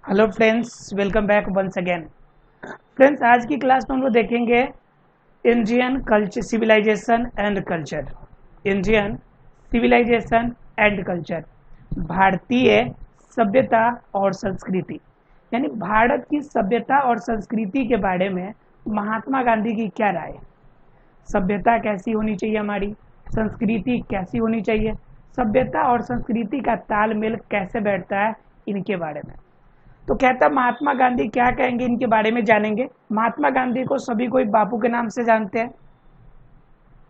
Hello friends, welcome back once again. Friends, आज की class में हम लोग देखेंगे Indian culture, civilization and culture. Indian civilization and culture, भारतीय सभ्यता और संस्कृति। यानी भारत की सभ्यता और संस्कृति के बारे में महात्मा गांधी की क्या राय है। सभ्यता कैसी होनी चाहिए, हमारी संस्कृति कैसी होनी चाहिए, सभ्यता और संस्कृति का तालमेल कैसे बैठता है, इनके बारे में। तो कहता महात्मा गांधी क्या कहेंगे इनके बारे में जानेंगे। महात्मा गांधी को सभी कोई बापू के नाम से जानते हैं,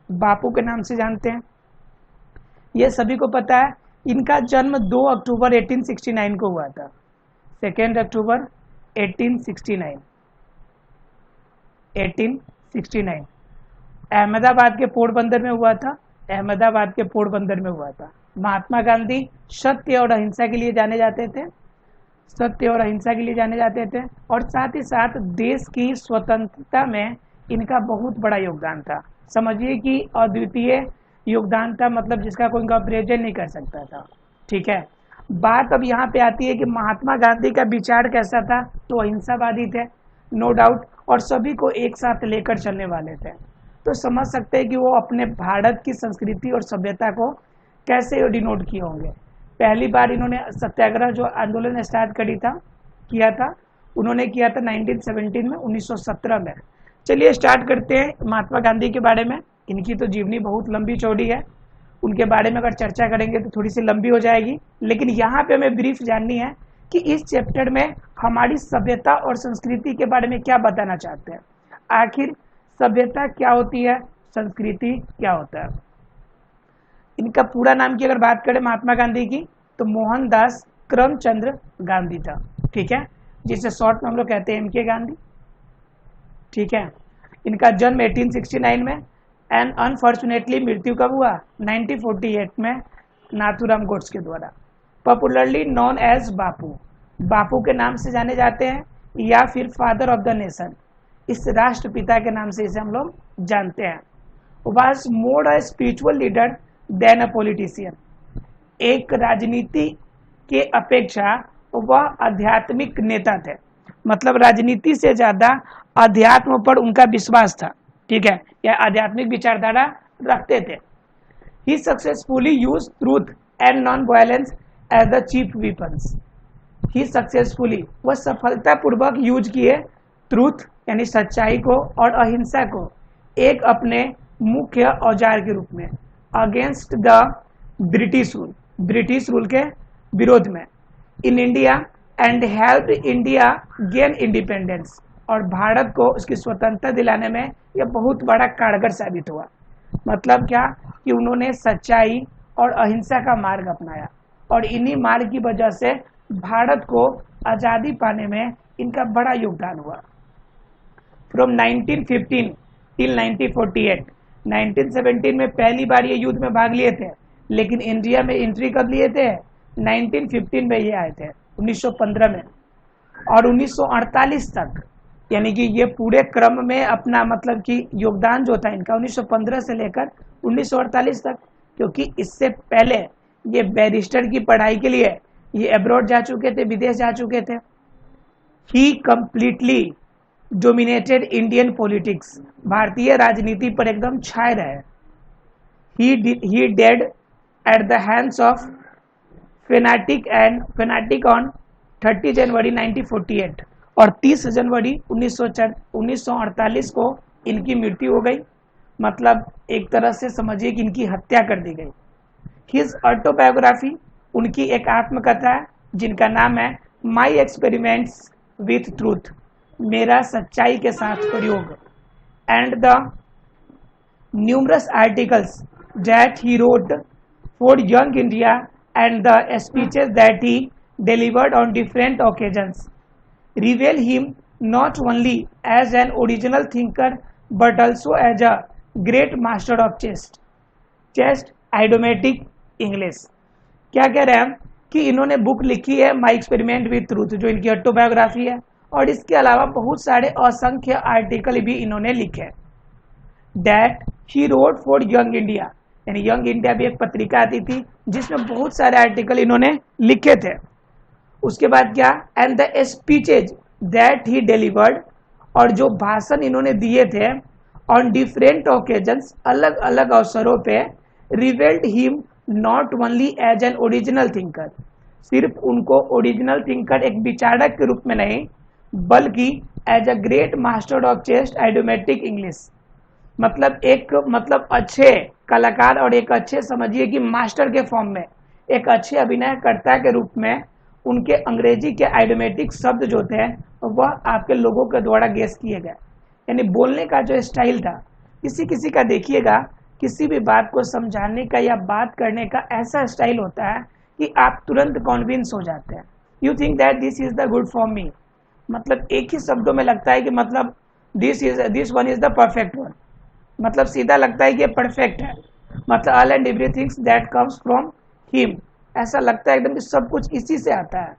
बापू के नाम से जानते हैं, ये सभी को पता है। इनका जन्म 2 अक्टूबर 1869 को हुआ था। 2 अक्टूबर 1869 अहमदाबाद के पोरबंदर में हुआ था। अहमदाबाद के पोरबंदर में हुआ था। महात्मा गांधी सत्य और अहिंसा के लिए जाने जाते थे, सत्य और अहिंसा के लिए जाने जाते थे, और साथ ही साथ देश की स्वतंत्रता में इनका बहुत बड़ा योगदान था। समझिए कि अद्वितीय योगदान था, मतलब जिसका कोई कंपैरिजन नहीं कर सकता था। ठीक है, बात अब यहाँ पे आती है कि महात्मा गांधी का विचार कैसा था। तो अहिंसावादी थे, नो डाउट, और सभी को एक साथ लेकर चलने वाले थे। तो समझ सकते हैं कि वो अपने भारत की संस्कृति और सभ्यता को कैसे डिनोट किए होंगे। पहली बार इन्होंने सत्याग्रह जो आंदोलन स्टार्ट किया था, उन्होंने किया था 1917 में, 1917 में। चलिए स्टार्ट करते हैं महात्मा गांधी के बारे में। इनकी तो जीवनी बहुत लंबी चौड़ी है, उनके बारे में अगर चर्चा करेंगे तो थोड़ी सी लंबी हो जाएगी, लेकिन यहाँ पे हमें ब्रीफ जाननी है कि इस चैप्टर में हमारी सभ्यता और संस्कृति के बारे में क्या बताना चाहते हैं। आखिर सभ्यता क्या होती है, संस्कृति क्या होता है। इनका पूरा नाम की अगर बात करें महात्मा गांधी की, तो मोहनदास करमचंद गांधी था। ठीक है, जिसे शॉर्ट में हम लोग कहते हैं एमके गांधी। ठीक है, इनका जन्म 1869 में एंड अनफॉर्चुनेटली मृत्यु कब हुआ, 1948 में, नाथूराम गोड्स के द्वारा। पॉपुलरली नॉन एज बापू, बापू के नाम से जाने जाते हैं, या फिर फादर ऑफ द नेशन, इस राष्ट्रपिता के नाम से इसे हम लोग जानते हैं। Was more a spiritual leader than a politician, एक राजनीति के अपेक्षा वह आध्यात्मिक नेता थे, मतलब राजनीति से ज्यादा अध्यात्म पर उनका विश्वास था। ठीक है, या आध्यात्मिक विचारधारा रखते थे। He successfully use truth and non violence as the chief weapons. He successfully, वह सफलतापूर्वक यूज किए ट्रूथ यानी सच्चाई को और अहिंसा को एक अपने मुख्य औजार के रूप में, against the British rule, British rule के विरोध में, in India and help India gain independence, और भारत को उसकी स्वतंत्रता दिलाने में यह बहुत बड़ा कारगर साबित हुआ। मतलब क्या कि उन्होंने सच्चाई और अहिंसा का मार्ग अपनाया, और इन्हीं मार्ग की वजह से भारत को आज़ादी पाने में इनका बड़ा योगदान हुआ। फ्रॉम 1915 टिल 1948, 1917 में पहली बार ये युद्ध में भाग लिए थे, लेकिन इंडिया में एंट्री कब लिए थे, 1915 में ये आए थे, 1915 में। और 1948 तक, यानी कि ये पूरे क्रम में अपना मतलब कि योगदान जो था इनका 1915 से लेकर 1948 तक, क्योंकि इससे पहले ये बैरिस्टर की पढ़ाई के लिए ये अब्रॉड जा चुके थे, विदेश जा चुके थे। He completely dominated Indian politics, भारतीय राजनीति पर एकदम छाए रहे। He dead at the hands of fanatic on 30 January 1948, और 30 जनवरी 1948 को इनकी मृत्यु हो गई। मतलब एक तरह से समझिए कि इनकी हत्या कर दी गई। हिज ऑटोबायोग्राफी, उनकी एक आत्मकथा है जिनका नाम है माई एक्सपेरिमेंट्स विथ ट्रूथ, मेरा सच्चाई के साथ प्रयोग, and the numerous articles that he wrote for Young India and the speeches that he delivered on different occasions reveal him not only as an original thinker but also as a great master of chaste idiomatic English. क्या कह रहे हैं कि इन्होंने book लिखी है my experiment with truth, जो इनकी ऑटोबायोग्राफी है, और इसके अलावा बहुत सारे असंख्य आर्टिकल भी इन्होंने लिखे। That he wrote for Young India, यानी यंग इंडिया भी एक पत्रिका आती थी जिसमें बहुत सारे आर्टिकल इन्होंने लिखे थे। उसके बाद क्या, and the speeches that he delivered, और जो भाषण इन्होंने दिए थे ऑन डिफरेंट ओकेजन्स, अलग अलग अवसरों पे, revealed him not only as an original thinker, सिर्फ उनको ओरिजिनल थिंकर एक विचारक के रूप में नहीं, बल्कि as a great master of chaste idiomatic English, मतलब अच्छे कलाकार और एक अच्छे समझिए कि मास्टर के फॉर्म में, एक अच्छे अभिनयकर्ता के रूप में उनके अंग्रेजी के आइडियोमेटिक शब्द जो थे वह आपके लोगों के द्वारा गेस किए गए। यानी बोलने का जो स्टाइल था, किसी किसी का देखिएगा किसी भी बात को समझाने का या बात करने का ऐसा स्टाइल होता है कि आप तुरंत कॉन्विंस हो जाते हैं। You think that this is the good for me, मतलब एक ही शब्दों में लगता है कि मतलब this one is the perfect one, मतलब सीधा लगता है कि ये परफेक्ट है, मतलब all and everything that comes from him, ऐसा लगता है एकदम कि सब कुछ इसी से आता है।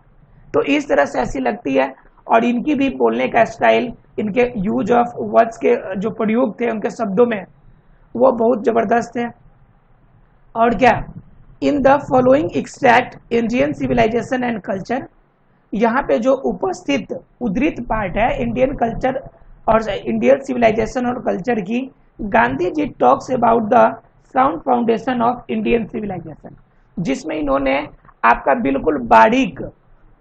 तो इस तरह से ऐसी लगती है। और इनकी भी बोलने का स्टाइल, इनके यूज ऑफ वर्ड्स के जो प्रयोग थे उनके शब्दों में, वो बहुत जबरदस्त है। और क्या, in the following extract Indian civilization and culture, यहाँ पे जो उपस्थित उद्धृत पार्ट है इंडियन कल्चर और इंडियन सिविलाइजेशन और कल्चर की, Gandhi ji talks about the sound foundation of Indian civilization, जिसमें इन्होंने आपका बिल्कुल बारीक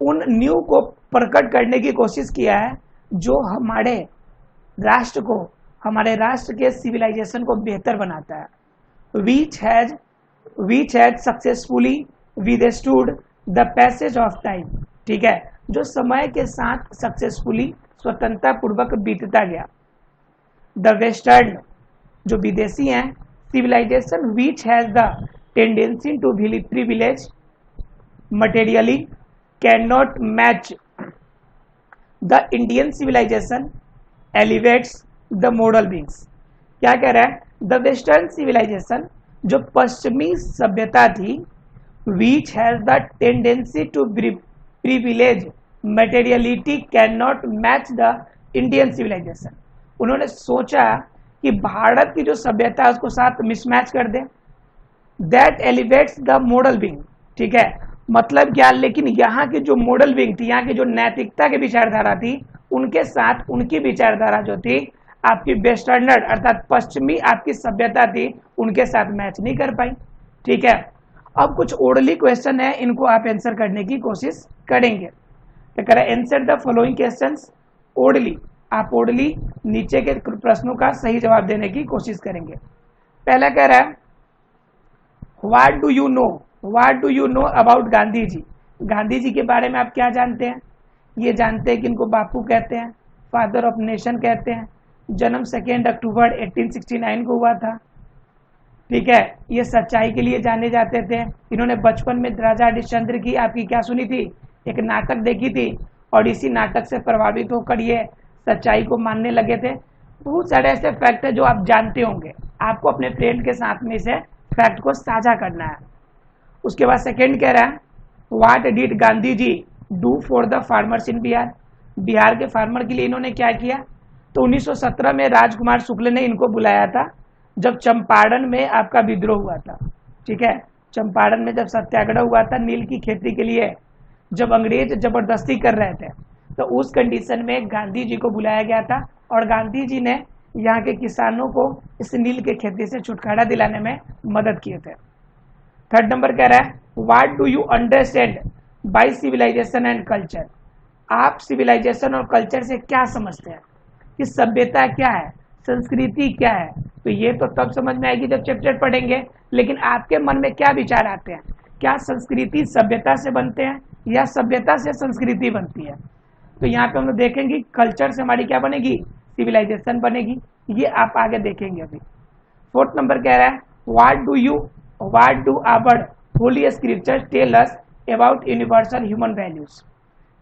उन नींव को प्रकट करने की कोशिश किया है जो हमारे राष्ट्र को, हमारे राष्ट्र के सिविलाइजेशन को बेहतर बनाता है। Which has successfully withstood the passage of time, ठीक है, जो समय के साथ सक्सेसफुली स्वतंत्रता पूर्वक बीतता गया। द वेस्टर्न, जो विदेशी हैं, civilization which has the tendency to privilege materially can not match the Indian civilization elevates the moral beings. क्या कह रहा है, द वेस्टर्न सिविलाइजेशन, जो पश्चिमी सभ्यता थी, which has the tendency to privilege materiality can not match the Indian civilization. उन्होंने सोचा कि भारत की जो सभ्यता है उसको साथ मिसमैच कर दे, that elevates the moral being, ठीक है, मतलब क्या, लेकिन यहाँ की जो मॉडल विंग थी, यहाँ की जो नैतिकता की विचारधारा थी, उनके साथ उनकी विचारधारा जो थी आपकी वेस्टर्नर अर्थात पश्चिमी आपकी सभ्यता थी, उनके साथ मैच नहीं कर पाई। ठीक है, अब कुछ ओरली क्वेश्चन है, इनको आप आंसर करने की कोशिश करेंगे। क्या करें, answer the following questions orally. आप ओरली नीचे के प्रश्नों का सही जवाब देने की कोशिश करेंगे। पहला कह रहा है, what do you know about Gandhi ji. Gandhi ji के बारे में आप क्या जानते हैं? ये जानते हैं कि इनको बापू कहते हैं, फादर ऑफ नेशन कहते हैं, जन्म 2 अक्टूबर 1869 को हुआ था। ठीक है, ये सच्चाई के लिए जाने जाते थे। इन्होंने बचपन में राजा हरिश्चंद्र की आपकी क्या सुनी थी, एक नाटक देखी थी, और इसी नाटक से प्रभावित होकर ये सच्चाई को मानने लगे थे। बहुत सारे ऐसे फैक्ट है जो आप जानते होंगे, आपको अपने फ्रेंड के साथ में से फैक्ट को साझा करना है। उसके बाद सेकंड कह रहा है, what did Gandhi ji do for the farmers in Bihar. Bihar के फार्मर के लिए इन्होंने क्या किया? तो 1917 में राजकुमार शुक्ल ने इनको बुलाया था, जब चंपारण में आपका विद्रोह हुआ था। ठीक है, चंपारण में जब सत्याग्रह हुआ था नील की खेती के लिए, जब अंग्रेज जबरदस्ती कर रहे थे, तो उस कंडीशन में गांधी जी को बुलाया गया था, और गांधी जी ने यहाँ के किसानों को इस नील के खेती से छुटकारा दिलाने में मदद किए थे। थर्ड नंबर कह रहा है, what do you understand by civilization and culture. आप सिविलाइजेशन और कल्चर से क्या समझते हैं, कि सभ्यता क्या है, संस्कृति क्या है? तो ये तो तब समझ में आएगी जब चैप्टर पढ़ेंगे, लेकिन आपके मन में क्या विचार आते हैं? क्या संस्कृति सभ्यता से बनते हैं या सभ्यता से संस्कृति बनती है? तो यहाँ पे हम लोग देखेंगे कल्चर से हमारी क्या बनेगी, सिविलाइजेशन बनेगी। ये आप आगे देखेंगे अभी। फोर्थ नंबर कह रहा है, what do our holy scripture tell us about universal human values.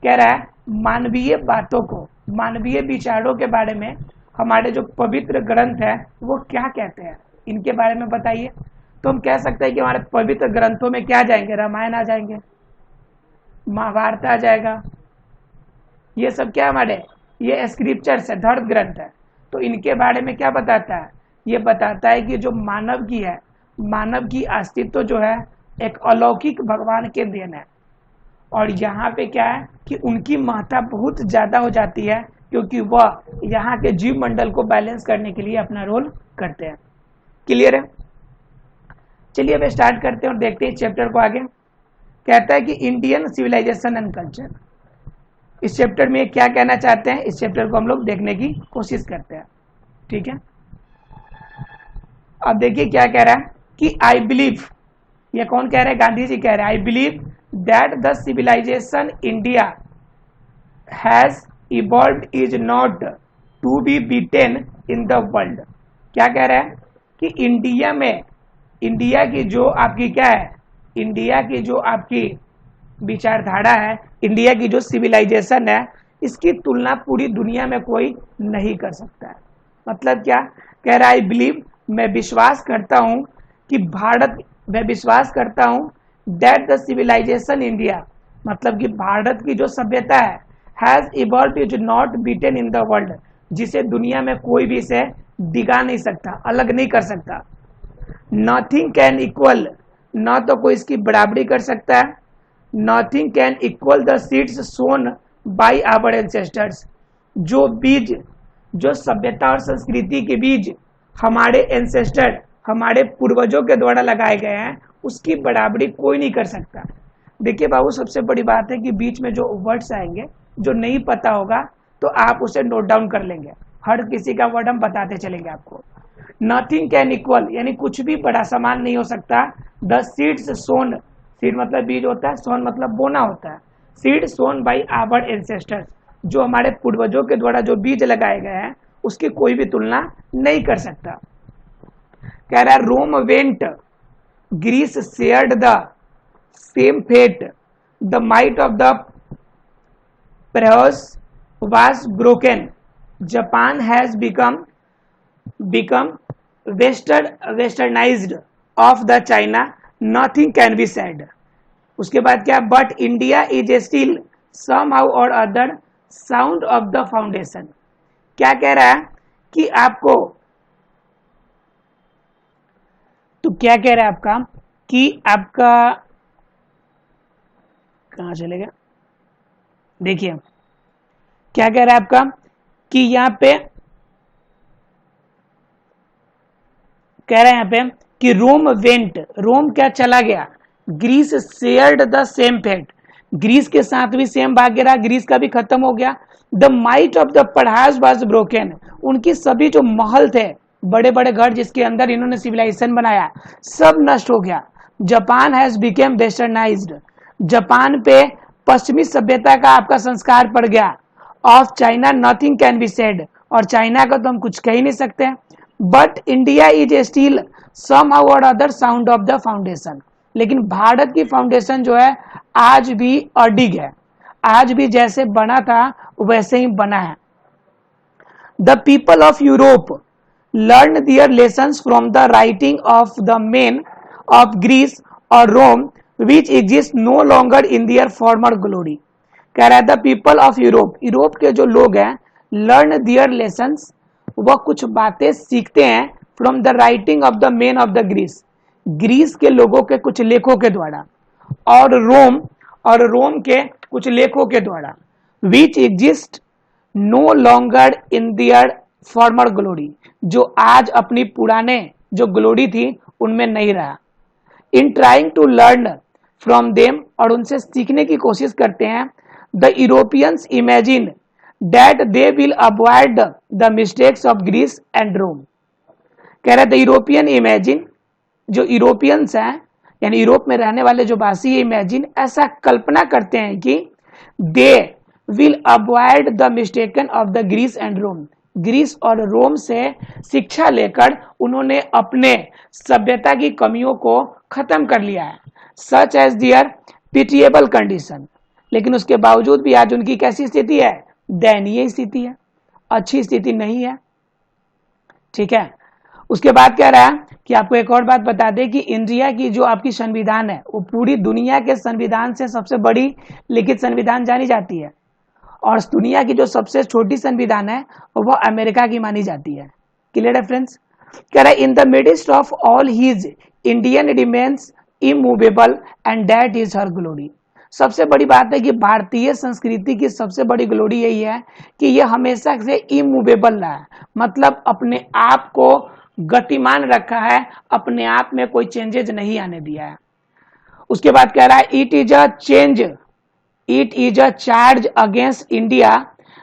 कह रहा है, मानवीय बातों को, मानवीय विचारों के बारे में हमारे जो पवित्र ग्रंथ है वो क्या कहते हैं, इनके बारे में बताइए। तो हम कह सकते हैं कि हमारे पवित्र ग्रंथों में क्या जाएंगे, रामायण आ जाएंगे, महाभारत आ जाएगा, ये सब क्या हमारे ये स्क्रिप्चर्स है, धर्म ग्रंथ है। तो इनके बारे में क्या बताता है? ये बताता है कि जो मानव की है, मानव की अस्तित्व जो है एक अलौकिक भगवान के देन है, और यहाँ पे क्या है कि उनकी महत्ता बहुत ज्यादा हो जाती है, क्योंकि वह यहाँ के जीव मंडल को बैलेंस करने के लिए अपना रोल करते हैं। क्लियर है? चलिए अब स्टार्ट करते हैं और देखते हैं चैप्टर को आगे। कहता है कि इंडियन सिविलाइजेशन एंड कल्चर। इस चैप्टर में क्या कहना चाहते हैं, इस चैप्टर को हम लोग देखने की कोशिश करते हैं। ठीक है, अब देखिए क्या कह रहा है कि आई बिलीव, ये कौन कह रहे हैं, गांधी जी कह रहे हैं, I believe that the civilization India has evolved is not to be beaten in the world. क्या कह रहा है कि इंडिया में, इंडिया की जो आपकी क्या है, इंडिया की जो आपकी विचारधारा है, इंडिया की जो सिविलाइजेशन है, इसकी तुलना पूरी दुनिया में कोई नहीं कर सकता है। मतलब क्या कह रहा है, आई बिलीव, मैं विश्वास करता हूं कि भारत, मैं विश्वास करता हूं दैट द सिविलाइजेशन इंडिया, मतलब कि भारत की जो सभ्यता है, has evolved is not beaten in the world, जिसे दुनिया में कोई भी इसे डिगा नहीं सकता, अलग नहीं कर सकता। नथिंग कैन इक्वल, न तो कोई इसकी बराबरी कर सकता है, nothing can equal the seeds sown by our ancestors, जो बीज, जो सभ्यता और संस्कृति के बीज हमारे एंसेस्टर, हमारे पूर्वजों के द्वारा लगाए गए हैं, उसकी बराबरी कोई नहीं कर सकता। देखिए बाबू, सबसे बड़ी बात है कि बीच में जो वर्ड्स आएंगे जो नहीं पता होगा तो आप उसे नोट डाउन कर लेंगे, हर किसी का वर्ड हम बताते चलेंगे आपको। नथिंग कैन इक्वल, यानी कुछ भी बड़ा समान नहीं हो सकता। द सीड्स सोन, सीड मतलब बीज होता है, सोन मतलब बोना होता है, seed sown by our ancestors, जो हमारे पूर्वजों के द्वारा जो बीज लगाए गए हैं उसकी कोई भी तुलना नहीं कर सकता। कह रहा है Rome went, Greece shared the same fate, the might of the pharaohs was broken, Japan has become westernized of the China, nothing can be said। उसके बाद क्या, but India is still somehow or other sound of the foundation। क्या कह रहा है कि आपको, तो क्या कह रहा है आपका कि आपका कहां चलेगा, देखिए क्या कह रहा है आपका कि यहाँ पे कह रहा है यहाँ पे कि रोम वेंट, रोम क्या चला गया, Greece shared the same fate, Greece के साथ भी सेम भाग्य रहा, ग्रीस का भी खत्म हो गया। The might of the pharaohs was broken, उनकी सभी जो महल थे, बड़े बड़े घर जिसके अंदर इन्होंने सिविलाइजेशन बनाया, सब नष्ट हो गया। Japan has become westernized, Japan पे पश्चिमी सभ्यता का आपका संस्कार पड़ गया। Of China nothing can be said, और चाइना का तो हम कुछ कह ही नहीं सकते। But India is still somehow or other sound of the foundation, लेकिन भारत की फाउंडेशन जो है आज भी अडिग है, आज भी जैसे बना था वैसे ही बना है। The people of Europe learn their lessons from the writing of the men of Greece और Rome which exist no longer in their former glory. कह रहा है the people of Europe, Europe के जो लोग हैं, लर्न दियर लेसन्स, वह कुछ बातें सीखते हैं from the writing of the men of the Greece, Greece के लोगों के कुछ लेखों के द्वारा, और रोम के कुछ लेखों के द्वारा, which exist no longer in their former glory, जो आज अपनी पुराने जो ग्लोरी थी उनमें नहीं रहा। In trying to learn from them, और उनसे सीखने की कोशिश करते हैं। The Europeans imagine that they will avoid the mistakes of Greece and Rome. कह रहे द यूरोपियन इमेजिन, जो यूरोपियंस हैं यानी यूरोप में रहने वाले जो वासी, इमेजिन ऐसा कल्पना करते हैं कि they will avoid the mistaken of the Greece and Rome, Greece और रोम से शिक्षा लेकर उन्होंने अपने सभ्यता की कमियों को खत्म कर लिया है। Such as their pitiable condition, लेकिन उसके बावजूद भी आज उनकी कैसी स्थिति है, दयनीय स्थिति है, अच्छी स्थिति नहीं है। ठीक है, उसके बाद कह रहा है कि आपको एक और बात बता दें कि इंडिया की जो आपकी संविधान है वो पूरी दुनिया के संविधान से सबसे बड़ी लिखित संविधान जानी जाती है, और दुनिया की जो सबसे छोटी संविधान है वो अमेरिका की मानी जाती है। क्लियर है फ्रेंड्स? कह रहा है in the midst of all his Indian remains immovable and that is her glory, सबसे बड़ी बात है कि भारतीय संस्कृति की सबसे बड़ी ग्लोरी यही है कि यह हमेशा से इमूवेबल रहा है, मतलब अपने आप को गतिमान रखा है, अपने आप में कोई चेंजेज नहीं आने दिया है। उसके बाद कह रहा है it is a charge against India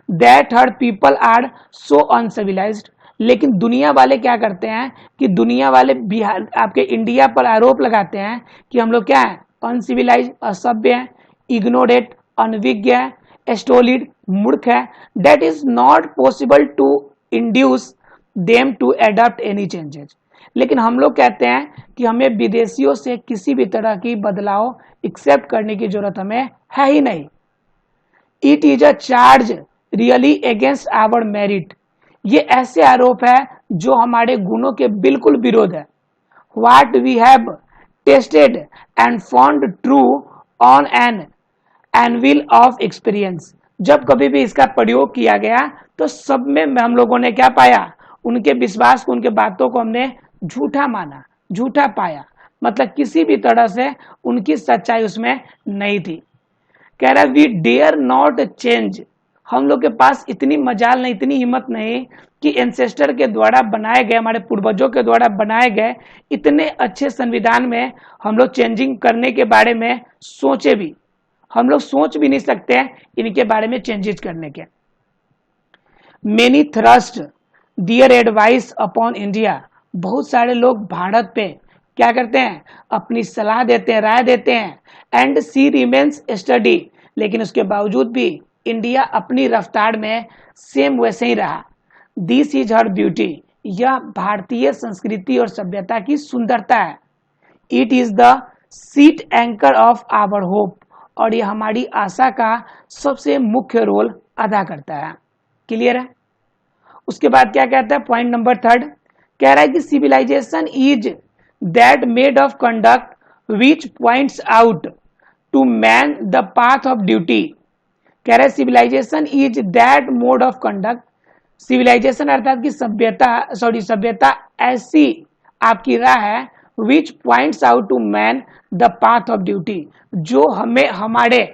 that her people are so uncivilized. लेकिन दुनिया वाले क्या करते हैं कि दुनिया वाले बिहार आपके इंडिया पर आरोप लगाते हैं कि हम लोग क्या है, अनसिविलाइज, असभ्य है, इग्नोरेट, अनविज्ञ है, स्टोलिड, मूर्ख है। That is not possible to induce them to adopt any changes. लेकिन हम लोग कहते हैं कि हमें विदेशियों से किसी भी तरह की बदलाव एक्सेप्ट करने की जरूरत हमें है ही नहीं। It is a charge really against our merit. ये ऐसे आरोप है जो हमारे गुणों के बिल्कुल विरोध है। What we have tested and found true on an anvil of experience. जब कभी भी इसका प्रयोग किया गया तो सब में हम लोगों ने क्या पाया, उनके विश्वास को, उनके बातों को हमने झूठा माना, झूठा पाया, मतलब किसी भी तरह से उनकी सच्चाई उसमें नहीं थी। कह रहा है वी डेयर नॉट चेंज। हम लोग के पास इतनी मजाल नहीं, इतनी हिम्मत नहीं कि एंसेस्टर के द्वारा बनाए गए, हमारे पूर्वजों के द्वारा बनाए गए इतने अच्छे संविधान में हम लोग चेंजिंग करने के बारे में सोचे भी, हम लोग सोच भी नहीं सकते हैं इनके बारे में चेंजेस करने के। मेनी थ्रस्ट दियर एडवाइस अपॉन इंडिया। बहुत सारे लोग भारत पे क्या करते हैं, अपनी सलाह देते हैं, राय देते हैं। And she remains steady. लेकिन उसके बावजूद भी इंडिया अपनी रफ्तार में सेम वैसे ही रहा। This is her beauty. यह भारतीय संस्कृति और सभ्यता की सुंदरता है। It is the sheet anchor of our hope. और यह हमारी आशा का सबसे मुख्य रोल अदा करता है। क्लियर है। उसके बाद क्या कहता है, पॉइंट नंबर 3 कह रहा है कि civilization is that made of conduct which points out to man the path of duty. कह रहा है civilization is that mode of conduct. Civilization अर्थात कि सभ्यता ऐसी आपकी राह है which points out to man the path of duty, जो हमें हमारे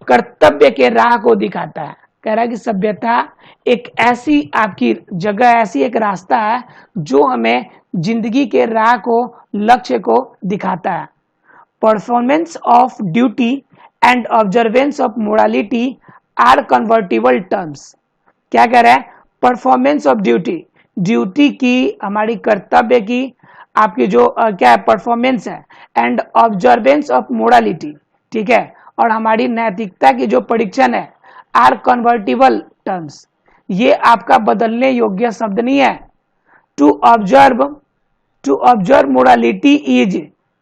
कर्तव्य के राह को दिखाता है। कह रहा है कि सभ्यता एक ऐसी आपकी जगह, ऐसी एक रास्ता है जो हमें जिंदगी के राह को, लक्ष्य को दिखाता है। Performance of duty and observance of morality are convertible terms. क्या कह रहा है, परफॉर्मेंस ऑफ ड्यूटी, ड्यूटी की, हमारी कर्तव्य की आपकी जो क्या है परफॉर्मेंस है, एंड ऑब्जर्वेंस ऑफ मोरालिटी, ठीक है, और हमारी नैतिकता की जो परीक्षण है, आर कन्वर्टिबल टर्म्स। ये आपका बदलने योग्य शब्द नहीं है। To observe morality is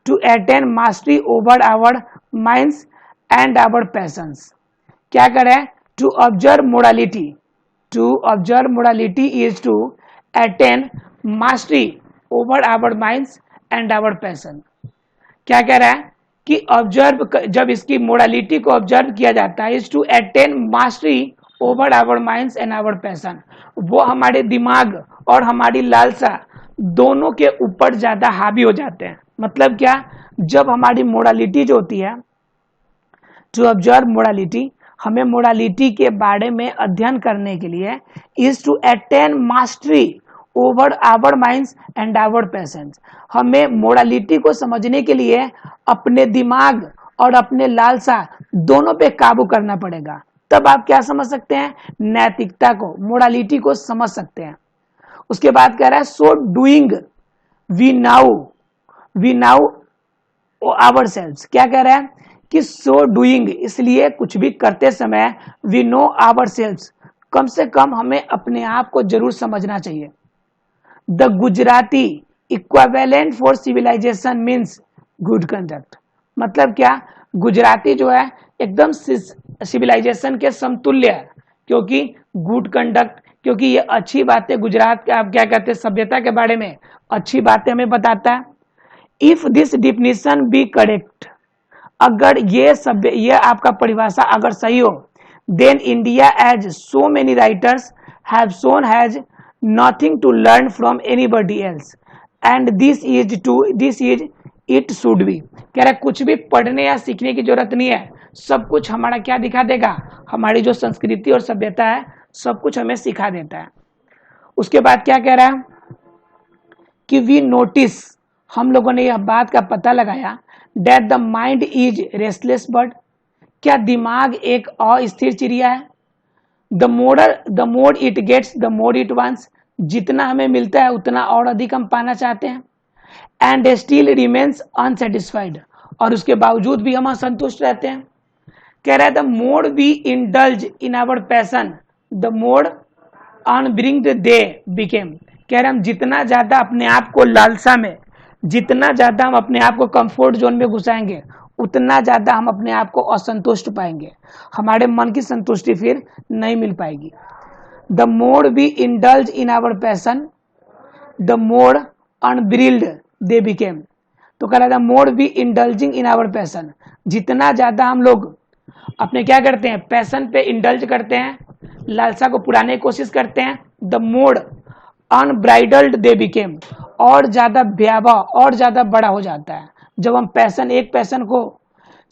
to attain mastery over our minds and our passions. क्या करें, to observe morality is to attain mastery over our minds and our passion. क्या कह रहा है कि ऑब्जर्व, जब इसकी मोरालिटी को ऑब्जर्व किया जाता है, is to attain mastery over our minds and our passion, वो हमारे दिमाग और हमारी लालसा दोनों के ऊपर ज्यादा हावी हो जाते हैं। मतलब क्या, जब हमारी मोरालिटी जो होती है, टू ऑब्जर्व मोरालिटी, हमें मोरालिटी के बारे में अध्ययन करने के लिए, is to attain mastery over our minds and our passions. हमें मोरालिटी को समझने के लिए अपने दिमाग और अपने लालसा दोनों पे काबू करना पड़ेगा। तब आप क्या समझ सकते हैं, नैतिकता को, मोरालिटी को समझ सकते हैं। उसके बाद कह रहा है so doing we now ourselves. क्या कह रहा है कि सो डूइंग, इसलिए कुछ भी करते समय, वी नो आवर सेल्व्स, कम से कम हमें अपने आप को जरूर समझना चाहिए। The Gujarati equivalent for civilization means good conduct. मतलब क्या, गुजराती जो है एकदम सिविलाइजेशन के समतुल्य है, क्योंकि गुड कंडक्ट, क्योंकि ये अच्छी बातें, गुजरात के आप क्या कहते हैं, सभ्यता के बारे में अच्छी बातें हमें बताता है। If this definition be correct, अगर ये आपका परिभाषा अगर सही हो, then India as so many writers have shown has nothing to learn from anybody else and this is it should be। कह रहा है कुछ भी पढ़ने या सीखने की जरूरत नहीं है, सब कुछ हमारा क्या दिखा देगा, हमारी जो संस्कृति और सभ्यता है सब कुछ हमें सिखा देता है। उसके बाद क्या कह रहा है कि वी नोटिस, हम लोगों ने यह बात का पता लगाया, that the mind is restless bird, क्या दिमाग एक अस्थिर चिड़िया है। The more it gets the more it wants, जितना हमें मिलता है उतना और अधिक हम पाना चाहते हैं। एंड स्टिल रिमेन्स अनसेटिस्फाइड, और उसके बावजूद भी हम असंतुष्ट रहते हैं। कह रहा है the more we indulge in our passion the more unbridled they became, कह रहे हम जितना ज्यादा अपने आप को लालसा में, जितना ज्यादा हम अपने आप को कंफर्ट जोन में घुसाएंगे उतना ज्यादा हम अपने आप को असंतुष्ट पाएंगे, हमारे मन की संतुष्टि फिर नहीं मिल पाएगी। The more we indulge in our passion the more unbridled they became, तो कह रहा था more we indulging in our passion, जितना ज्यादा हम लोग अपने क्या करते हैं, पैशन पे इंडल्ज करते हैं, लालसा को पुराने की कोशिश करते हैं, the more unbridled they became, और ज्यादा भयावह और ज्यादा बड़ा हो जाता है। जब हम पैशन, एक पैशन को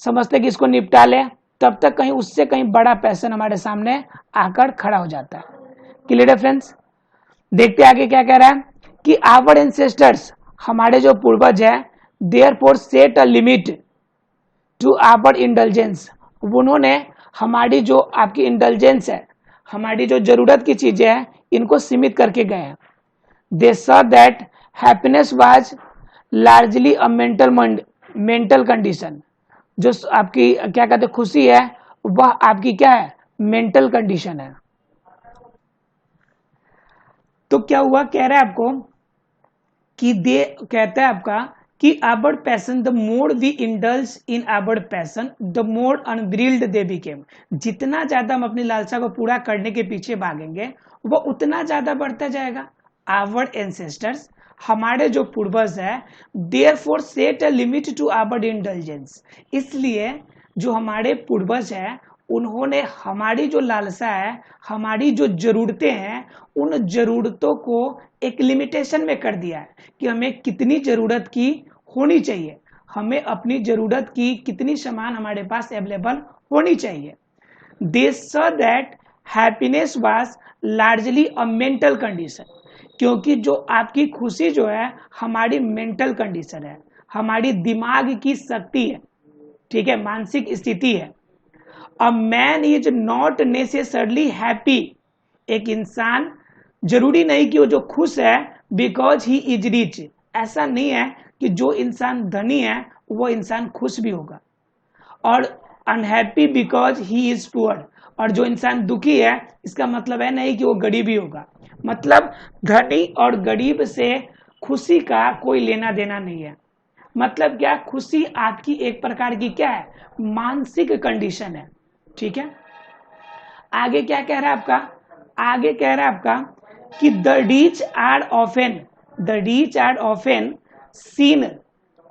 समझते कि इसको निपटा लें, तब तक कहीं उससे कहीं बड़ा पैशन हमारे सामने आकर खड़ा हो जाता है। क्लियर है फ्रेंड्स? देखते आगे क्या कह रहा है कि आवर एंसेस्टर्स, हमारे जो पूर्वज है, therefore set a limit to our indulgence, उन्होंने हमारी जो आपकी इंडल्जेंस है, हमारी जो जरूरत की चीजें हैं, इनको सीमित करके गए हैं। दे saw that happiness was largely a mental condition, जो आपकी क्या कहते हैं खुशी है वह आपकी क्या है, मेंटल कंडीशन है। तो क्या हुआ, कह रहा है आपको कि दे, कहता है आपका कि our passion the more we indulge in our passion the more unbridled they became, जितना ज्यादा हम अपनी लालसा को पूरा करने के पीछे भागेंगे वो उतना ज्यादा बढ़ता जाएगा। आवर एंसेस्टर्स, हमारे जो पूर्वज है, therefore set a limit to our indulgence, इसलिए जो हमारे पूर्वज है उन्होंने हमारी जो लालसा है, हमारी जो जरूरतें हैं, उन जरूरतों को एक लिमिटेशन में कर दिया है कि हमें कितनी जरूरत की होनी चाहिए, हमें अपनी जरूरत की कितनी सामान हमारे पास अवेलेबल होनी चाहिए। दे saw that happiness was largely a mental condition, क्योंकि जो आपकी खुशी जो है हमारी मेंटल कंडीशन है, हमारी दिमाग की शक्ति है, ठीक है, मानसिक स्थिति है। A man is not necessarily happy, एक इंसान जरूरी नहीं कि वो जो खुश है बिकॉज ही इज रिच, ऐसा नहीं है कि जो इंसान धनी है वो इंसान खुश भी होगा। और unhappy because he is poor, और जो इंसान दुखी है इसका मतलब है नहीं कि वो गरीब ही होगा। मतलब धनी और गरीब से खुशी का कोई लेना देना नहीं है। मतलब क्या, खुशी आपकी एक प्रकार की क्या है, मानसिक कंडीशन है, ठीक है। आगे क्या कह रहा है आपका, आगे कह रहा है आपका कि the rich are often seen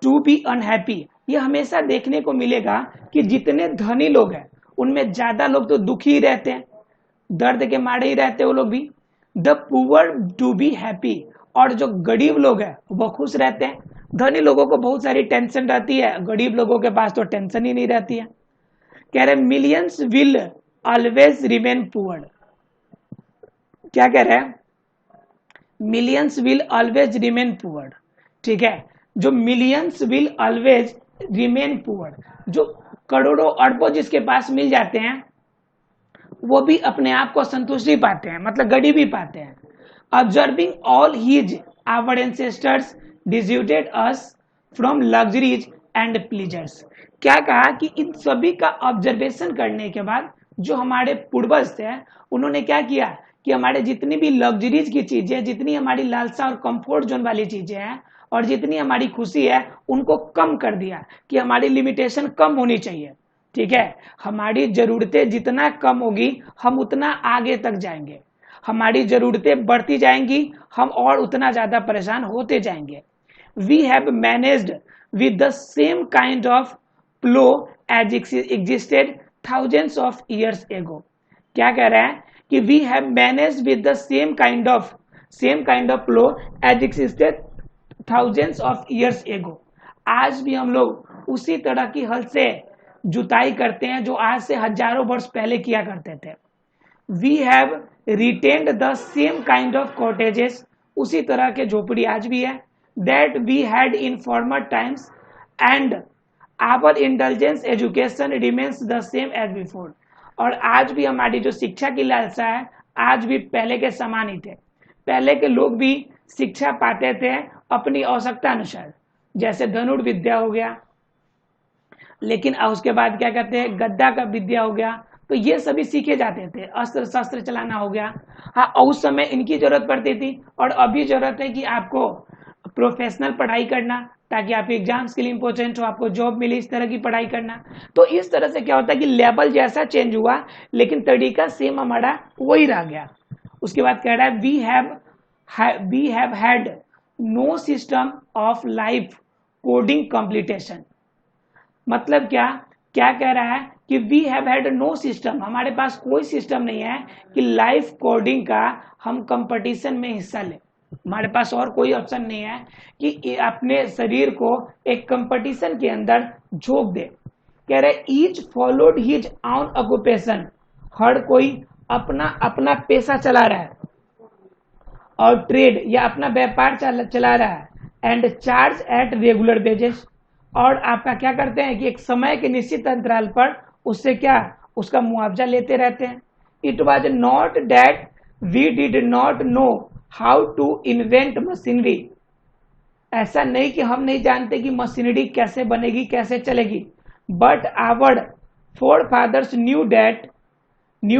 to be unhappy, ये हमेशा देखने को मिलेगा कि जितने धनी लोग हैं उनमें ज्यादा लोग तो दुखी ही रहते हैं, दर्द के मारे ही रहते हैं वो लोग भी। The poor to be happy, और जो गरीब लोग हैं वो खुश रहते हैं। धनी लोगों को बहुत सारी टेंशन रहती है, गरीब लोगों के पास तो टेंशन ही नहीं रहती है। कह रहे millions will always remain poor, क्या कह रहे हैं, millions will always remain poor, ठीक है। जो millions will always remain poor, जो करोड़ों अरबों जिसके पास मिल जाते हैं वो भी अपने आप को संतुष्टि पाते हैं, मतलब गरीब ही पाते हैं। Observing all these our ancestors dissuaded us from luxuries and pleasures, क्या कहा कि इन सभी का ऑब्जर्वेशन करने के बाद जो हमारे पूर्वज थे उन्होंने क्या किया कि हमारे जितनी भी लग्जरीज की चीजें, जितनी हमारी लालसा और कंफर्ट जोन वाली चीजें हैं और जितनी हमारी खुशी है उनको कम कर दिया कि हमारी लिमिटेशन कम होनी चाहिए, ठीक है। हमारी जरूरतें जितना कम होगी हम उतना आगे तक जाएंगे, हमारी जरूरतें बढ़ती जाएंगी, हम और उतना ज्यादा परेशान होते जाएंगे। We have managed with the same kind of flow as existed thousands of years ago, क्या कह रहा है कि we have managed with the same kind of flow as existed thousands of years ago, आज भी हम लोग उसी तरह की हल से जुताई करते हैं जो आज से हजारों वर्ष पहले किया करते थे। We have retained the same kind of cottages, उसी तरह के झोपड़ी आज भी है, that we had in former times and our intelligence education remains the same as before. और आज भी हमारी जो शिक्षा की लालसा है आज भी पहले के समान ही थे। पहले के लोग भी शिक्षा पाते थे अपनी आवश्यकता अनुसार, जैसे धनुर्विद्या हो गया, लेकिन उसके बाद क्या कहते हैं गद्दा का विद्या हो गया, तो ये सभी सीखे जाते थे। अस्त्र शस्त्र चलाना हो गया, हाँ उस समय इनकी जरूरत पड़ती थी। और अभी जरूरत है कि आपको प्रोफेशनल पढ़ाई करना ताकि आप एग्जाम्स के लिए इंपॉर्टेंट हो, आपको जॉब मिले, इस तरह की पढ़ाई करना। तो इस तरह से क्या होता है कि लेवल जैसा चेंज हुआ लेकिन तरीका सेम हमारा वही रह गया। उसके बाद कह रहा है we have had no system of life coding competition. मतलब क्या क्या कह रहा है कि we have had no system, हमारे पास कोई सिस्टम नहीं है कि लाइफ कोडिंग का हम कंपटीशन में हिस्सा लें। हमारे पास और कोई ऑप्शन नहीं है कि अपने शरीर को एक कंपटीशन के अंदर झोंक दे। कह रहे each followed his own occupation, हर कोई अपना अपना पेशा चला रहा है और ट्रेड या अपना व्यापार चला रहा है, and charge at regular basis, और आपका क्या करते हैं कि एक समय के निश्चित अंतराल पर उससे क्या उसका मुआवजा लेते रहते हैं। It was not that we did not know how to invent machinery, ऐसा नहीं कि हम नहीं जानते कि मशीनरी कैसे बनेगी कैसे चलेगी, but our forefathers knew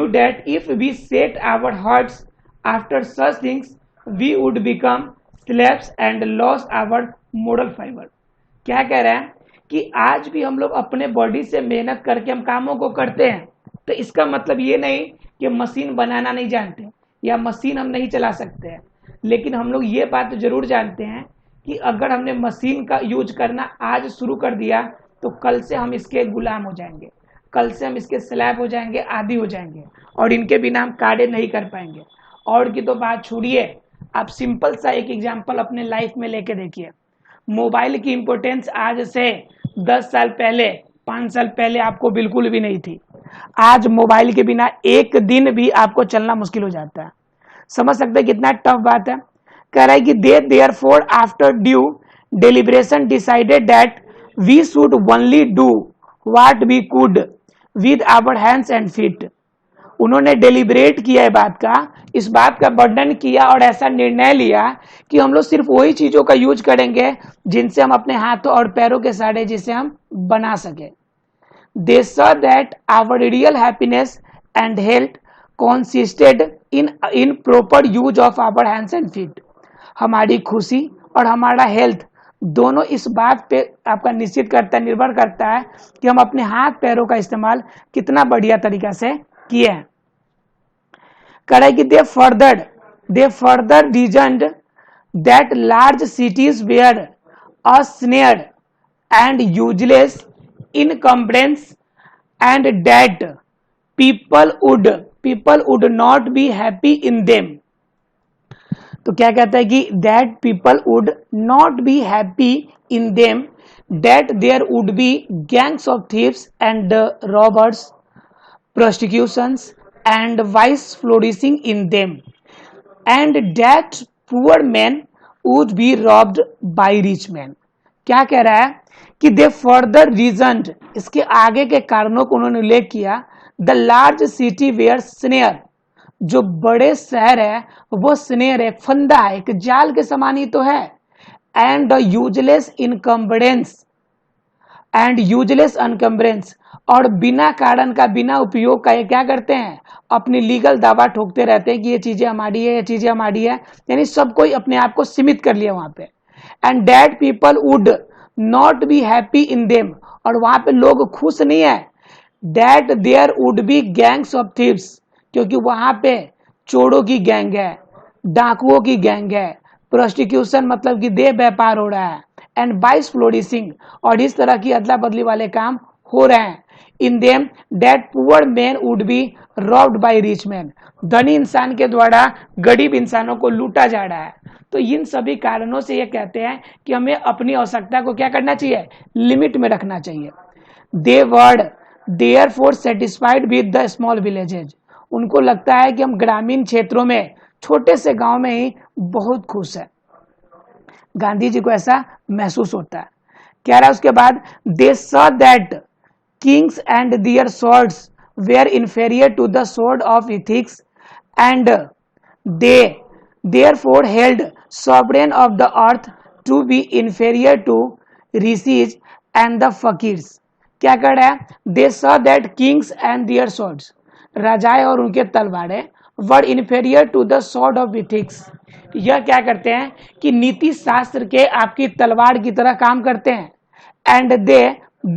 that if we set our hearts after such things we would become slaves and lose our moral fibre. क्या कह रहे हैं कि आज भी हम लोग अपने बॉडी से मेहनत करके हम कामों को करते हैं, तो इसका मतलब ये नहीं कि मशीन बनाना नहीं जानते या मशीन हम नहीं चला सकते हैं, लेकिन हम लोग ये बात जरूर जानते हैं कि अगर हमने मशीन का यूज करना आज शुरू कर दिया तो कल से हम इसके गुलाम हो जाएंगे, कल से हम इसके स्लैब हो जाएंगे, आदी हो जाएंगे, और इनके बिना हम कार्य नहीं कर पाएंगे। और की तो बात छोड़िए, आप सिंपल सा एक एग्जाम्पल अपने लाइफ में लेके देखिए। मोबाइल की इंपॉर्टेंस आज से 10 साल पहले 5 साल पहले आपको बिल्कुल भी नहीं थी। आज मोबाइल के बिना एक दिन भी आपको चलना मुश्किल हो जाता है। समझ सकते हैं कितना टफ बात है। कह रहा है कि they therefore after due deliberation decided that we should only do what we could with our hands and feet. उन्होंने डेलिब्रेट किया है बात का, इस बात का वर्णन किया और ऐसा निर्णय लिया कि हम लोग सिर्फ वही चीजों का यूज करेंगे जिनसे हम अपने हाथों और पैरों के साड़े जिसे हम बना सके। They saw that our real happiness and health consisted in proper use of our hands and feet। हमारी खुशी और हमारा हेल्थ दोनों इस बात पे आपका निश्चित करता है, निर्भर करता है कि हम अपने हाथ पैरों का इस्तेमाल कितना बढ़िया तरीका से किए हैं। करें कि they further reasoned that large cities were a snare and useless encumbrance and that people would not be happy in them। तो क्या कहता है कि that people would not be happy in them, that there would be gangs of thieves and robbers, prostitutions and vice flourishing in them, and that poor men would be robbed by rich men। क्या कह रहा है कि दे further रीजन्ड, इसके आगे के कारणों को उन्होंने उल्लेख किया। The large city were snare, जो बड़े शहर है वो स्नेयर है, फंदा है, एक जाल के समान ही तो है। एंड द यूजलेस इनकम्बरेंस और बिना कारण का बिना उपयोग का ये क्या करते हैं अपनी लीगल दावा ठोकते रहते हैं कि ये चीजें हमारी है, ये चीजें हमारी है, यानी सब कोई अपने आप को सीमित कर लिया वहां पे। And that people would not be happy in them, और वहां पे लोग खुश नहीं है। That there would be gangs of thieves, क्योंकि वहां पे चोरों की गैंग है, डाकुओं की गैंग है, प्रोस्टिट्यूशन मतलब कि देह व्यापार हो रहा है, एंड वाइस फ्लोरिशिंग, और इस तरह की अदला बदली वाले काम हो रहे हैं। In them that poor man would be robbed by rich man, धनी इंसान के द्वारा गरीब इंसानों को लूटा जा रहा है। तो इन सभी कारणों से ये कहते हैं कि हमें अपनी आवश्यकता को क्या करना चाहिए, लिमिट में रखना चाहिए। They were therefore satisfied with the small villages, उनको लगता है कि हम ग्रामीण क्षेत्रों में छोटे से गांव में ही बहुत खुश है। गांधी जी को ऐसा महसूस होता है। कह रहा है उसके बाद, they saw that kings and their swords were inferior to the sword of ethics and they therefore held sovereign of the earth to be inferior to rishis and the fakirs। क्या कर रहा है? They saw that kings and their swords, राजाएं और उनके तलवारें were inferior to the sword of ethics। यह क्या करते हैं कि नीति शास्त्र के आपकी तलवार की तरह काम करते हैं। and they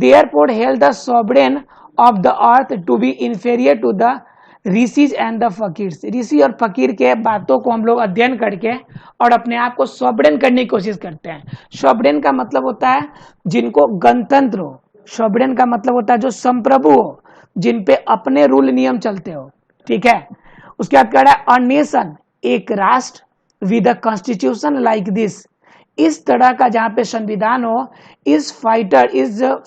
therefore held the sovereign of the earth to be inferior to the rishis and the fakirs, ऋषि और फकीर के बातों को हम लोग अध्ययन करके और अपने आप को सॉवरेन करने की कोशिश करते हैं। सॉवरेन का मतलब होता है जिनको गणतंत्र हो, सॉवरेन का मतलब होता है जो संप्रभु हो, जिन पे अपने रूल नियम चलते हो। ठीक है, उसके बाद कह रहा है, अ नेशन, एक राष्ट्र, with a constitution like this, इस तरह का जहां पे संविधान हो, is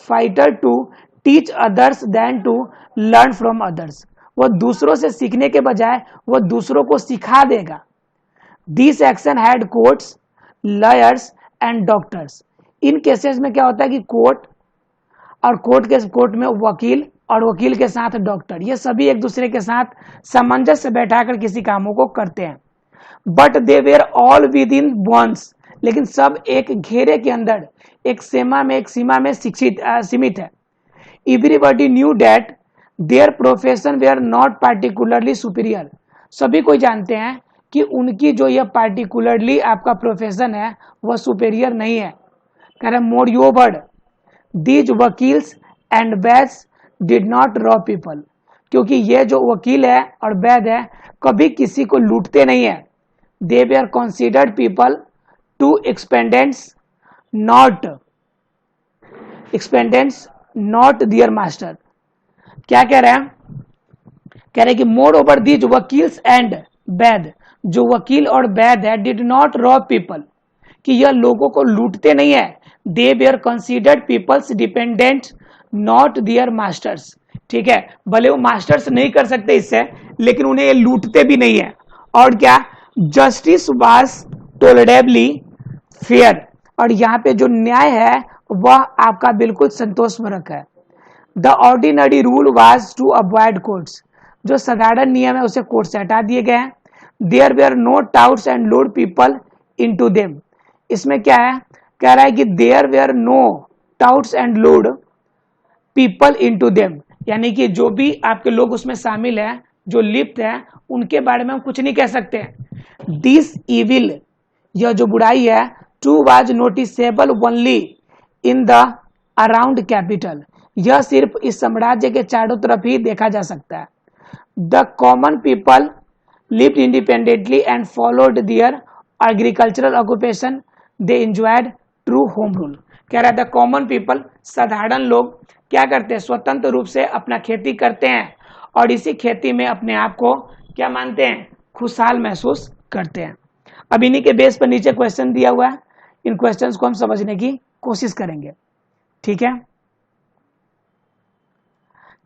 fitter to teach others than to learn from others, वो दूसरों से सीखने के बजाय वो दूसरों को सिखा देगा। This action had courts, lawyers and doctors, in cases में क्या होता है कि कोर्ट और कोर्ट में वकील और वकील के साथ डॉक्टर, ये सभी एक दूसरे के साथ सामंजस्य बैठाकर किसी कामों को करते हैं। But they were all with in bonds, लेकिन सब एक घेरे के अंदर, एक सीमा में सीमित है। Everybody knew that their profession they are not particularly superior, सभी कोई जानते हैं कि उनकी जो यह पार्टिकुलरली आपका प्रोफेशन है वह सुपीरियर नहीं है। कह रहे moreover these vakils and vaids did not rob people, क्योंकि ये जो वकील है और वैद है कभी किसी को लूटते नहीं है। They were considered people to dependents not their master. क्या कह रहे हैं? कह रहे हैं कि moreover these vakils and vaid, जो वकील और वैद है, डिड नॉट रॉब पीपल, कि यह लोगों को लूटते नहीं है। They were considered people's dependent not their masters. ठीक है, भले वो मास्टर्स नहीं कर सकते इससे, लेकिन उन्हें ये लूटते भी नहीं है। और क्या? जस्टिस वाज टोलरेबली फेयर, और यहाँ पे जो न्याय है वह आपका बिल्कुल संतोषजनक है। The ordinary rule was to avoid courts, जो साधारण नियम है उसे कोर्ट से हटा दिए गए हैं। There were no touts and lured people into them, इसमें क्या है? कह रहा है कि there were no touts and lured people into them, यानी कि जो भी आपके लोग उसमें शामिल है, जो लिप्त है, उनके बारे में हम कुछ नहीं कह सकते। दिस इविल, यह जो बुराई है, too was noticeable only in the around capital, यह सिर्फ इस साम्राज्य के चारों तरफ ही देखा जा सकता है। The common people lived independently and followed their agricultural occupation, they enjoyed true home rule. कह रहा है द कॉमन पीपल, साधारण लोग क्या करते हैं? स्वतंत्र रूप से अपना खेती करते हैं और इसी खेती में अपने आप को क्या मानते हैं? खुशहाल महसूस करते हैं। अब इन्हीं के बेस पर नीचे क्वेश्चन दिया हुआ है, इन क्वेश्चंस को हम समझने की कोशिश करेंगे। ठीक है,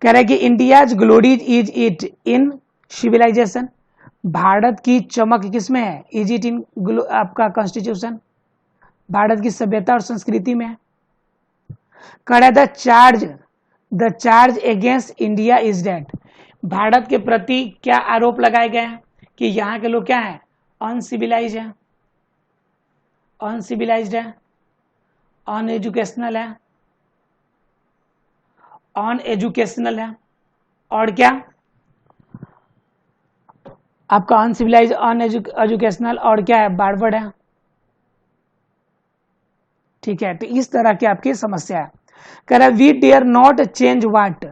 कह रहा है कि India's glories is it in civilization, भारत की चमक किसमें है? इज इट इन आपका कॉन्स्टिट्यूशन, भारत की सभ्यता और संस्कृति में है। कह रहा है the charge against India is that, भारत के प्रति क्या आरोप लगाए गए हैं? कि यहाँ के लोग क्या है? अनसिविलाइज है, अनसिविलाइज्ड है, अनएजुकेशनल है, अनएजुकेशनल है, और क्या आपका अनसिविलाइज, अनएजुकेशनल, और क्या है? बार्बर्ड है। ठीक है, तो इस तरह की आपकी समस्या है। कह रहा है we dare not change what,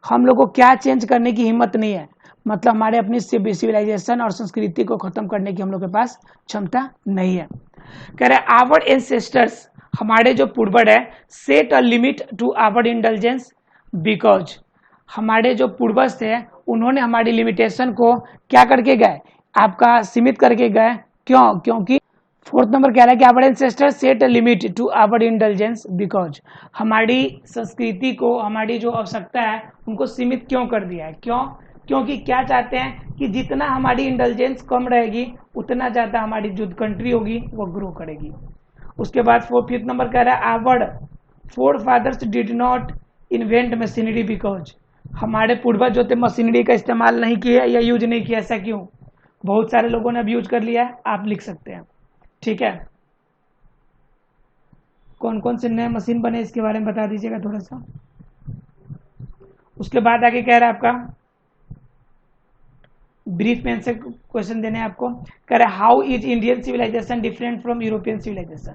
हम लोग को क्या चेंज करने की हिम्मत नहीं है, मतलब हमारे अपनी सिविलाइजेशन और संस्कृति को खत्म करने की हम लोग के पास क्षमता नहीं है। कह रहे आवर एंसेस्टर्स, हमारे जो पूर्वज है, set a limit to our intelligence because, हमारे जो पूर्वज थे उन्होंने हमारी लिमिटेशन को क्या करके गए? आपका सीमित करके गए। क्यों? क्योंकि फोर्थ नंबर कह रहा है कि our ancestor set a limit to our intelligence because, हमारी संस्कृति को, हमारी जो आवश्यकता है उनको सीमित क्यों कर दिया है, क्यों? क्योंकि क्या चाहते हैं कि जितना हमारी इंटेलिजेंस कम रहेगी उतना ज़्यादा हमारी जो कंट्री होगी वो ग्रो करेगी। उसके बाद फिफ्थ नंबर कह रहा है our forefathers did not invent machinery because, हमारे पूर्वज जो थे मशीनरी का इस्तेमाल नहीं किया या यूज नहीं किया, ऐसा क्यों? बहुत सारे लोगों ने अब यूज कर लिया है, आप लिख सकते हैं। ठीक है, कौन कौन से नए मशीन बने इसके बारे में बता दीजिएगा थोड़ा सा। उसके बाद आगे कह रहा है आपका ब्रीफ में आंसर क्वेश्चन देने आपको। कह रहा है how is Indian civilization different from European civilization,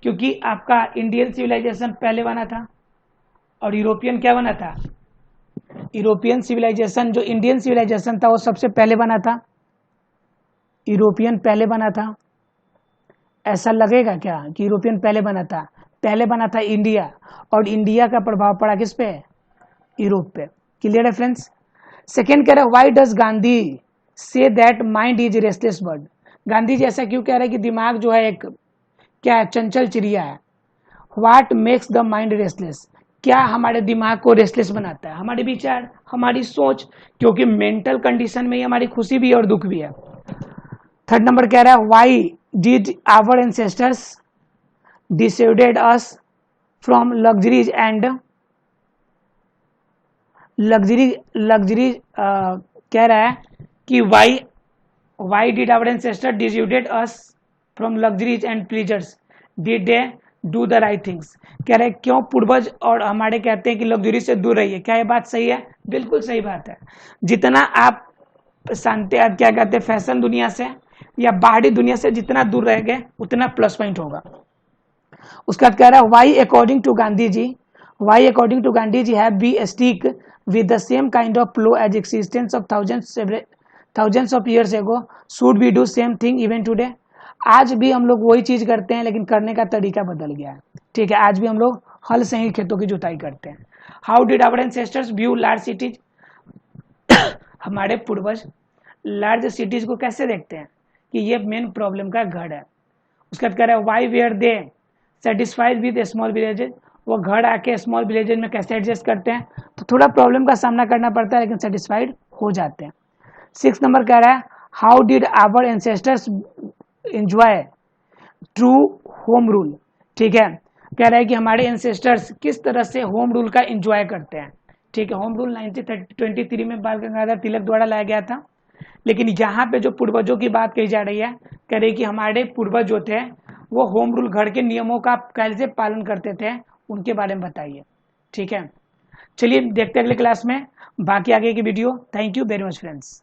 क्योंकि आपका इंडियन सिविलाइजेशन पहले बना था और यूरोपियन क्या बना था? यूरोपियन सिविलाइजेशन, जो इंडियन सिविलाइजेशन था वो सबसे पहले बना था, यूरोपियन पहले बना था। ऐसा लगेगा क्या कि यूरोपियन पहले बना था? पहले बना था इंडिया, और इंडिया का प्रभाव पड़ा किस पे? यूरोप पे। क्लियर है फ्रेंड्स? सेकेंड कह रहा है why does Gandhi say that mind is restless bird, Gandhi ji ऐसा क्यों कह रहे हैं कि दिमाग जो है एक क्या है? चंचल चिड़िया है। What makes the mind restless, क्या हमारे दिमाग को रेस्टलेस बनाता है? हमारे विचार, हमारी सोच, क्योंकि मेंटल कंडीशन में ही हमारी खुशी भी है और दुख भी है। थर्ड नंबर कह रहा है why did our ancestors dissuaded us from luxuries and luxury कह रहा है कि why did our ancestor dissuaded us from luxuries and pleasures did they do the right things, कह रहे क्यों पूर्वज और हमारे कहते हैं कि लग्जरी से दूर रहिए। क्या ये बात सही है? बिल्कुल सही बात है। जितना आप क्या कहते हैं फैशन दुनिया से या बाहरी दुनिया से जितना दूर रहेंगे उतना प्लस पॉइंट होगा। उसका कह रहा है why according to Gandhi ji have be stick with the same kind of flow as existence of thousands of years ago, should we do same thing even today? आज भी हम लोग वही चीज करते हैं लेकिन करने का तरीका बदल गया है। ठीक है, आज भी हम लोग हल से ही खेतों की जुताई करते हैं। How did our ancestors view large cities, हमारे पूर्वज लार्ज सिटीज को कैसे देखते हैं कि ये मेन प्रॉब्लम का घर है। उसका कह रहा है why were they satisfied with small villages, वो घर आके स्मॉल विलेजेज में कैसे एडजस्ट करते हैं, तो थोड़ा प्रॉब्लम का सामना करना पड़ता है लेकिन सेटिस्फाइड हो जाते हैं। 6 नंबर कह रहा है how did our ancestors enjoy true home rule. ठीक है, कह रहा है कि हमारे एंसेस्टर्स किस तरह से होम रूल का एंजॉय करते हैं। ठीक है, होम रूल 1923 में बाल गंगाधर तिलक द्वारा लाया गया था, लेकिन यहाँ पे जो पूर्वजों की बात कही जा रही है, कह रही कि हमारे पूर्वज जो थे वो होम रूल घर के नियमों का कैसे पालन करते थे, उनके बारे में बताइए। ठीक है, चलिए देखते हैं अगले क्लास में बाकी आगे की video. Thank you very much friends.